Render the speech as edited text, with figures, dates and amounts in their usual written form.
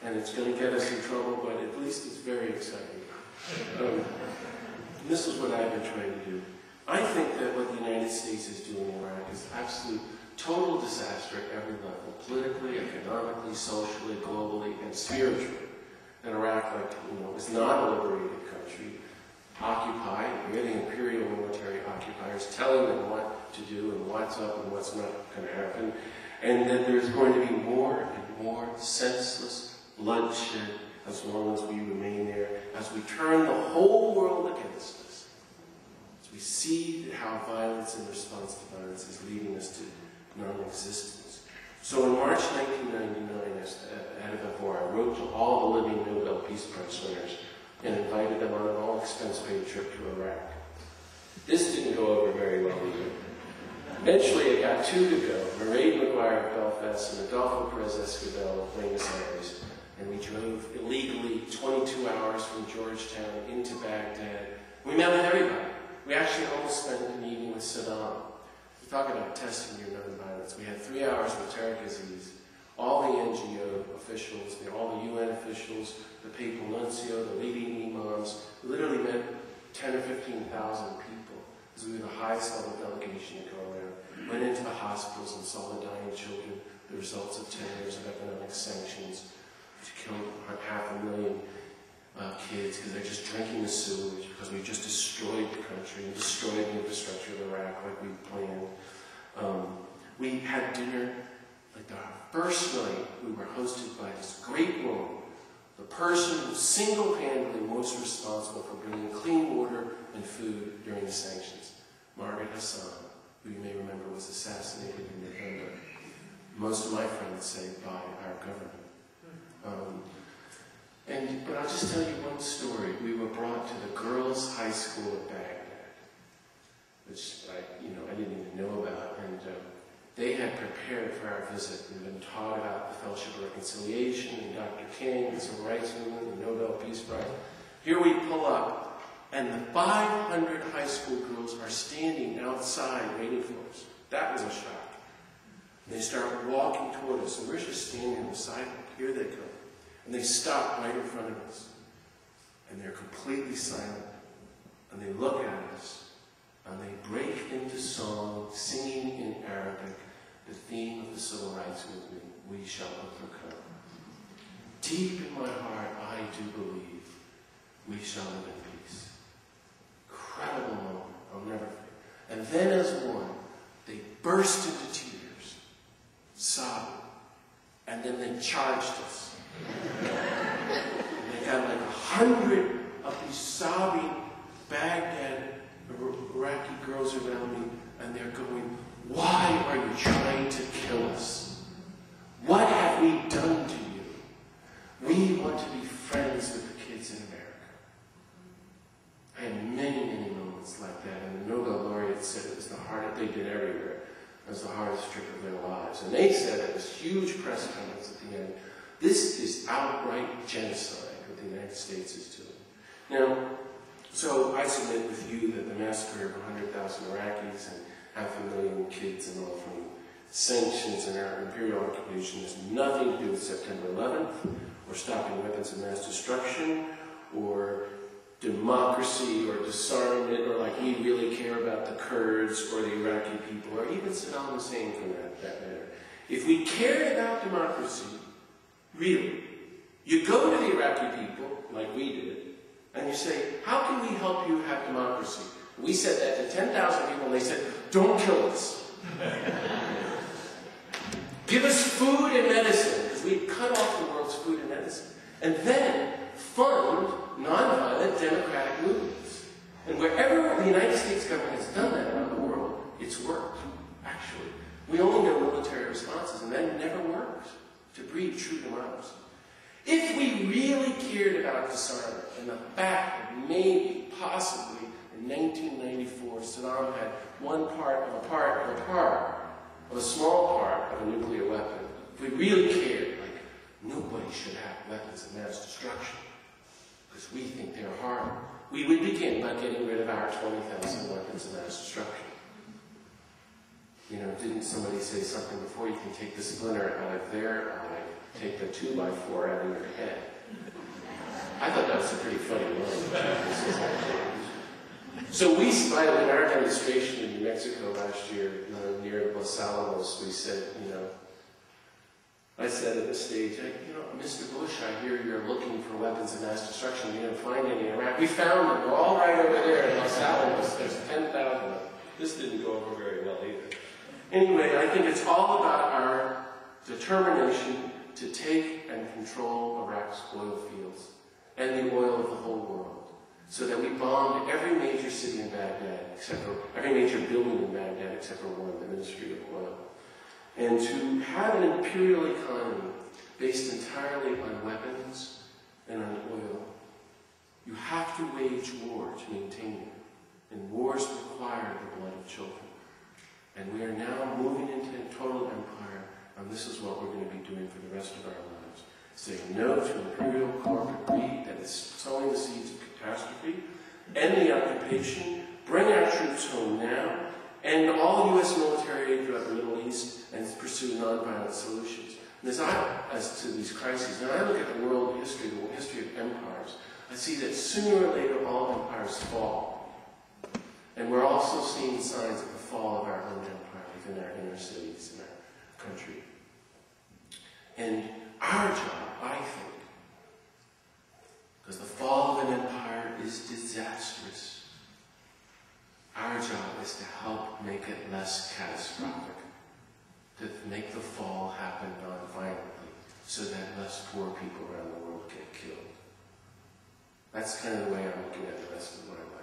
and it's going to get us in trouble, but at least it's very exciting. This is what I've been trying to do. I think that what the United States is doing in Iraq is absolute total disaster at every level, politically, economically, socially, globally, and spiritually. And Iraq, like, is not a liberated country, occupied. We're the imperial military occupiers telling them what to do and what's up and what's not going to happen. And that there's going to be more and more senseless bloodshed as long as we remain there, as we turn the whole world against us. As we see how violence in response to violence is leading us to non-existence. So in March 1999, as the head of FOR, I wrote to all the living Nobel Peace Prize winners and invited them on an all-expense-paid trip to Iraq. This didn't go over very well either. Eventually, I got two to go, Mairead McGuire of Belfast and Adolfo Perez-Escobar of Buenos Aires, and we drove illegally 22 hours from Georgetown into Baghdad. We met with everybody. We actually almost spent an evening with Saddam. We talk about testing your nonviolence. We had 3 hours with Tariq Aziz, all the NGO officials, all the UN officials, the papal nuncio, the leading imams. We literally met 10 or 15,000 people, because we were the highest level delegation to go around. Went into the hospitals and saw the dying children, the results of 10 years of economic sanctions, which killed 500,000 kids because they're just drinking the sewage, because we just destroyed the country and destroyed the infrastructure of Iraq like we planned. We had dinner, like the first night we were hosted by this great woman, the person who single-handedly most responsible for bringing clean water and food during the sanctions, Margaret Hassan, who you may remember was assassinated in November. Most of my friends say by our government. But I'll just tell you one story. We were brought to the girls' high school at Baghdad, which I didn't even know about, and they had prepared for our visit. We'd been taught about the Fellowship of Reconciliation and Dr. King, the Civil Rights Movement, the Nobel Peace Prize. Here we pull up, and the 500 high school girls are standing outside waiting for us. That was a shock. And they start walking toward us, and we're just standing on the sidewalk. Here they come. And they stop right in front of us. And they're completely silent. And they look at us. And they break into song, singing in Arabic, the theme of the Civil Rights Movement, "We Shall Overcome." Deep in my heart, I do believe we shall live in peace. Incredible moment. I'll never forget. And then as one, they burst into tears, sobbing. And then they charged us. And they got like 100 of these sobbing Baghdad Iraqi girls around me, and they're going, "Why are you trying to kill us? What have we done to you? We want to be friends with the kids in America." I had many, many moments like that, and the Nobel laureate said it was the hardest, they did everywhere, it was the hardest trip of their lives. And they said at this huge press conference at the end, this is outright genocide what the United States is doing. Now, so I submit with you that the massacre of 100,000 Iraqis and 500,000 kids and all from sanctions and our imperial occupation has nothing to do with September 11th, or stopping weapons of mass destruction, or democracy, or disarmament, or like we really care about the Kurds or the Iraqi people, or even Saddam Hussein for that matter. If we cared about democracy, really, you go to the Iraqi people, like we did, and you say, "How can we help you have democracy?" We said that to 10,000 people, and they said, "Don't kill us. Give us food and medicine," because we cut off the world's food and medicine. And then fund nonviolent democratic movements. And wherever the United States government has done that around the world, it's worked, actually. We only know military responses, and that never works to breed true democracy. If we really cared about disarmament and the fact that maybe, possibly, in 1994, Saddam had one part of a small part of a nuclear weapon, if we really cared, like, nobody should have weapons of mass destruction, because we think they're harm, we would begin by getting rid of our 20,000 weapons of mass destruction. Didn't somebody say something before? You can take the splinter out of their eye take the 2x4 out of your head. I thought that was a pretty funny line. So we, in our demonstration in New Mexico last year, near Los Alamos, we said, I said at the stage, Mr. Bush, I hear you're looking for weapons of mass destruction. You didn't find any in Iraq. We found them. They're all right over there in Los Alamos. There's 10,000 of them. This didn't go over very well either. Anyway, I think it's all about our determination to take and control Iraq's oil fields and the oil of the whole world, so that we bombed every major city in Baghdad, except for every major building in Baghdad except for one, the Ministry of Oil. And to have an imperial economy based entirely on weapons and on oil, you have to wage war to maintain it. And wars require the blood of children. And we are now moving into a total empire, and this is what we're going to be doing for the rest of our lives. Saying no to imperial corporate greed that is sowing the seeds of catastrophe, end the occupation, bring our troops home now, end all U.S. military aid throughout the Middle East, and pursue nonviolent solutions. And as to these crises, and I look at the world history, the history of empires, I see that sooner or later all empires fall. And we're also seeing signs of the fall of our own empire within our inner cities in our country. And our job, I think, because the fall of an empire is disastrous, our job is to help make it less catastrophic, to make the fall happen non-violently, so that less poor people around the world get killed. That's kind of the way I'm looking at the rest of my life.